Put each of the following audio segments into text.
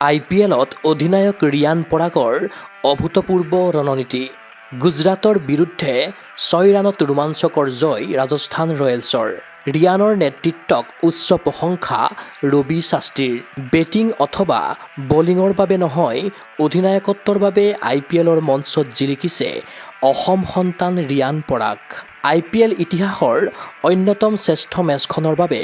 IPLত অধিনায়ক ৰিয়ান পৰাগৰ অভূতপূৰ্ব ৰণনীতি। গুজৰাটৰ বিৰুদ্ধে 6 ৰানত ৰোমাঞ্চকৰ জয় ৰাজস্থান ৰয়েলছৰ। ৰিয়ানৰ নেতৃত্বক উচ্চ প্ৰশংসা ৰবি শাস্ত্ৰীৰ। বেটিং অথবা বলিঙৰ বাবে নহয়, অধিনায়কত্বৰ বাবে IPLৰ মঞ্চত জিলিকিছে অসম সন্তান ৰিয়ান পৰাগ। IPL ইতিহাসৰ অন্যতম শ্ৰেষ্ঠ মেচখনৰ বাবে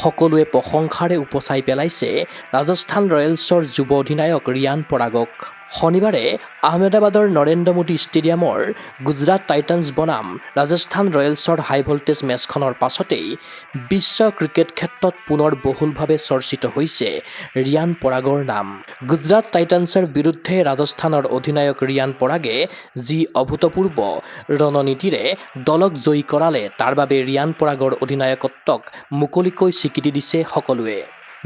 সকলোৱে প্ৰশংসাৰে উপচাই পেলাইছে ৰাজস্থান ৰয়েলছৰ যুৱ অধিনায়ক ৰিয়ান পৰাগক। শনিবাৰে আহমেদাবাদৰ নৰেন্দ্ৰ মোদী ষ্টেডিয়ামৰ গুজৰাট টাইটান্ছ বনাম ৰাজস্থান ৰয়েলছৰ হাই ভল্টেজ মেচখনৰ পাছতেই বিশ্ব ক্ৰিকেট ক্ষেত্ৰত পুনৰ বহুলভাৱে চৰ্চিত হৈছে ৰিয়ান পৰাগৰ নাম। গুজৰাট টাইটান্ছৰ বিৰুদ্ধে ৰাজস্থানৰ অধিনায়ক ৰিয়ান পৰাগে যি অভূতপূৰ্ব ৰণনীতিৰে দলক জয়ী কৰালে, তাৰ বাবে ৰিয়ান পৰাগৰ অধিনায়কত্বক মুকলিকৈ স্বীকৃতি দিছে সকলোৱে।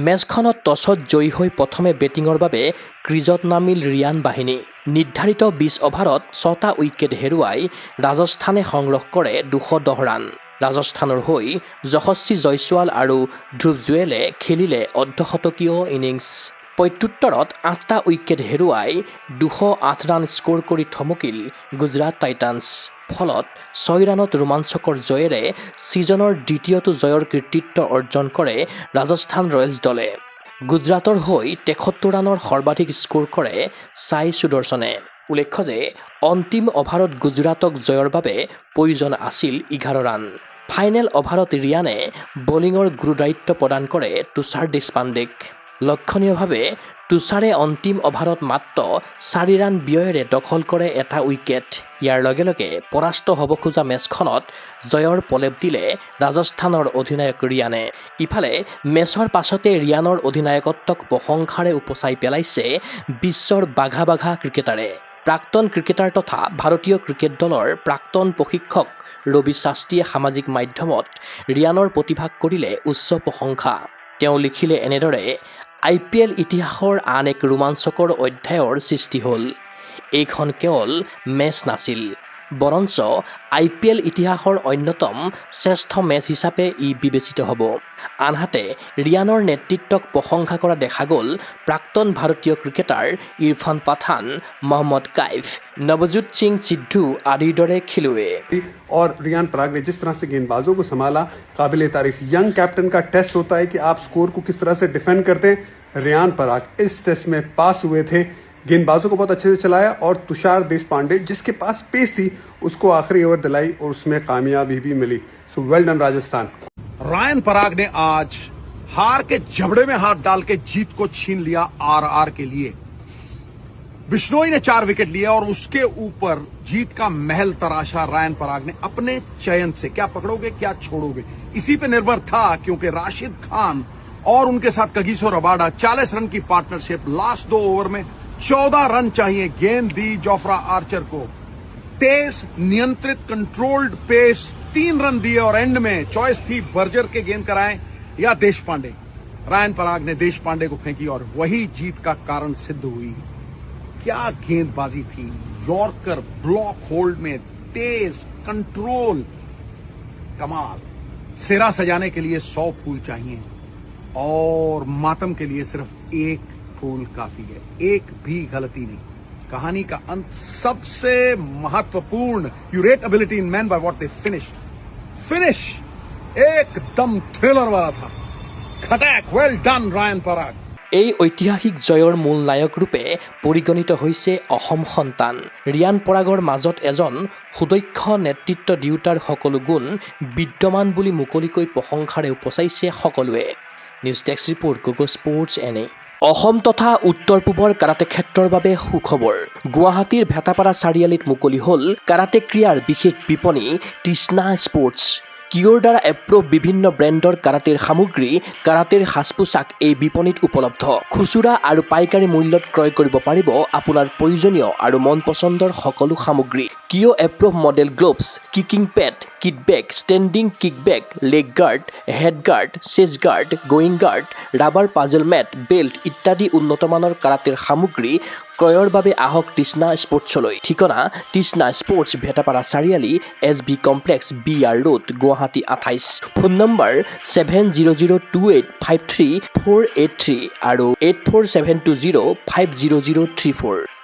মেচখনত টছত জয়ী হৈ প্ৰথমে বেটিঙৰ বাবে ক্ৰীজত নামিল ৰিয়ান বাহিনী। নিৰ্ধাৰিত 20 অভাৰত 6টা উইকেট হেৰুৱাই ৰাজস্থানে সংগ্ৰহ কৰে 210 ৰান। ৰাজস্থানৰ হৈ যশস্বী জয়ছোৱাল আৰু ধ্ৰুৱ জুৱেলে খেলিলে অৰ্ধশতকীয় ইনিংছ। প্ৰত্যুত্তৰত 8টা উইকেট হেৰুৱাই 208 ৰান স্ক'ৰ কৰি থমকিল গুজৰাট টাইটান্ছ। ফলত 6 ৰানত ৰোমাঞ্চকৰ জয়েৰে ছিজনৰ দ্বিতীয়টো জয়ৰ কৃতিত্ব অৰ্জন কৰে ৰাজস্থান ৰয়েলছ দলে। গুজৰাটৰ হৈ 73 ৰানৰ সৰ্বাধিক স্ক'ৰ কৰে সাই সুদৰ্শনে। উল্লেখ্য যে অন্তিম অভাৰত গুজৰাটক জয়ৰ বাবে প্ৰয়োজন আছিল 11 ৰান। ফাইনেল অভাৰত ৰিয়ানে বলিঙৰ গুৰুদায়িত্ব প্ৰদান কৰে তুষাৰ দেশপাণ্ডেক। লক্ষণীয়ভাৱে তুষাৰে অন্তিম অভাৰত মাত্ৰ 4 ৰান ব্যয়েৰে দখল কৰে এটা উইকেট। ইয়াৰ লগে লগে পৰাস্ত হ'ব খোজা মেচখনত জয়ৰ প্ৰলেপ দিলে ৰাজস্থানৰ অধিনায়ক ৰিয়ানে। ইফালে মেচৰ পাছতে ৰিয়ানৰ অধিনায়কত্বক প্ৰশংসাৰে উপচাই পেলাইছে বিশ্বৰ বাঘা বাঘা ক্ৰিকেটাৰে। প্ৰাক্তন ক্ৰিকেটাৰ তথা ভাৰতীয় ক্ৰিকেট দলৰ প্ৰাক্তন প্ৰশিক্ষক ৰবি শাস্ত্ৰীয়ে সামাজিক মাধ্যমত ৰিয়ানৰ প্ৰতিভাক কৰিলে উচ্চ প্ৰশংসা। তেওঁ লিখিলে এনেদৰে, IPL ইতিহাসৰ আন এক ৰোমাঞ্চকৰ অধ্যায়ৰ সৃষ্টি হ'ল। এইখন কেৱল মেচ নাছিল, বৰঞ্চ IPL ইতিহাসৰ অন্যতম শ্ৰেষ্ঠ মেচ হিচাপে ই বিবেচিত হ'ব। আনহাতে ৰিয়ানৰ নেতৃত্বক প্ৰশংসা কৰা দেখা গ'ল প্ৰাক্তন ভাৰতীয় ক্ৰিকেটাৰ ইৰফান পাঠান, মহম্মদ কাইফ, নৱজোত সিং সিদ্ধু আদিৰ দৰে খেলুৱৈ। और रियान पराग ने जिस तरह से गेंदबाजों को संभाला, काबिल तारीफ। यंग कैप्टन का टेस्ट होता है कि आप स्कोर को किस तरह से डिफेंड करते हैं। रियान पराग इस टेस्ट में पास हुए थे, गेंदबाजों को बहुत अच्छे से चलाया और तुषार देशपांडे जिसके पास पेस थी उसको आखिरी ओवर दिलाई और उसमें कामयाबी भी मिली। So well done Rajasthan. Riyan Parag ने आज हार के जबड़े में हाथ डाल के जीत को छीन लिया आरआर के लिए। बिश्नोई ने 4 विकेट लिए और उसके ऊपर जीत का महल तराशा रियान पराग ने अपने चयन से। क्या पकड़ोगे क्या छोड़ोगे, इसी पे निर्भर था, क्योंकि राशिद खान और उनके साथ कगिसो रबाडा 40 रन की पार्टनरशिप। लास्ट 2 ओवर में 14 रन चाहिए। गेंद दी जोफ्रा आर्चर को, तेज नियंत्रित कंट्रोल्ड पेस, 3 रन दिए और एंड में चॉइस थी बर्जर के गेंद कराएं या देशपांडे। रियान पराग ने देशपांडे को फेंकी और वही जीत का कारण सिद्ध हुई। क्या गेंदबाजी थी, यॉर्कर ब्लॉक होल्ड में, तेज कंट्रोल, कमाल। सिरा सजाने के लिए 100 फूल चाहिए और मातम के लिए सिर्फ 1 फूल काफी है। एक भी गलती नहीं। कहानी का अंत सबसे महत्वपूर्ण। You rate ability in man by what they finish एकदम थ्रिलर वाला था। खटैक, वेल डन रियान पराग। এই ঐতিহাসিক জয়ৰ মূল নায়ক ৰূপে পৰিগণিত হৈছে অসম সন্তান ৰিয়ান পৰাগৰ মাজত এজন সুদক্ষ নেতৃত্ব দিওঁতাৰ সকলো গুণ বিদ্যমান বুলি মুকলিকৈ প্ৰশংসাৰে উপচাইছে সকলোৱে। News desk report, Gogo sports এনে। অসম তথা উত্তৰ পূবৰ কাৰাটে ক্ষেত্ৰৰ বাবে সুখবৰ। গুৱাহাটীৰ ভেটাপাৰা চাৰিআলিত মুকলি হ'ল কাৰাটে ক্ৰীড়াৰ বিশেষ বিপণী তৃষ্ণা স্পৰ্টছ। কিয়ৰ দ্বাৰা এপ্ৰুভ বিভিন্ন ব্ৰেণ্ডৰ কাৰাটেৰ সামগ্ৰী, কাৰাটেৰ সাজ পোছাক এই বিপণীত উপলব্ধ। খুচুৰা আৰু পাইকাৰী মূল্যত ক্ৰয় কৰিব পাৰিব আপোনাৰ প্ৰয়োজনীয় আৰু মন পচন্দৰ সকলো সামগ্ৰী। কিয় এপ্ৰভ model gloves, kicking pad, kick bag, standing kick bag, leg guard, head guard, chest guard, groin guard, rubber puzzle mat, belt ইত্যাদি উন্নতমানৰ কাৰাটেৰ সামগ্ৰী ক্ৰয়ৰ বাবে আহক তৃষ্ণা স্পৰ্টছলৈ। ঠিকনা তৃষ্ণা স্পৰ্টছ, ভেটাপাৰা চাৰিআলি, SB complex, BR road, Guwahati 28। Phone number 7002853483 আৰু 84720500034।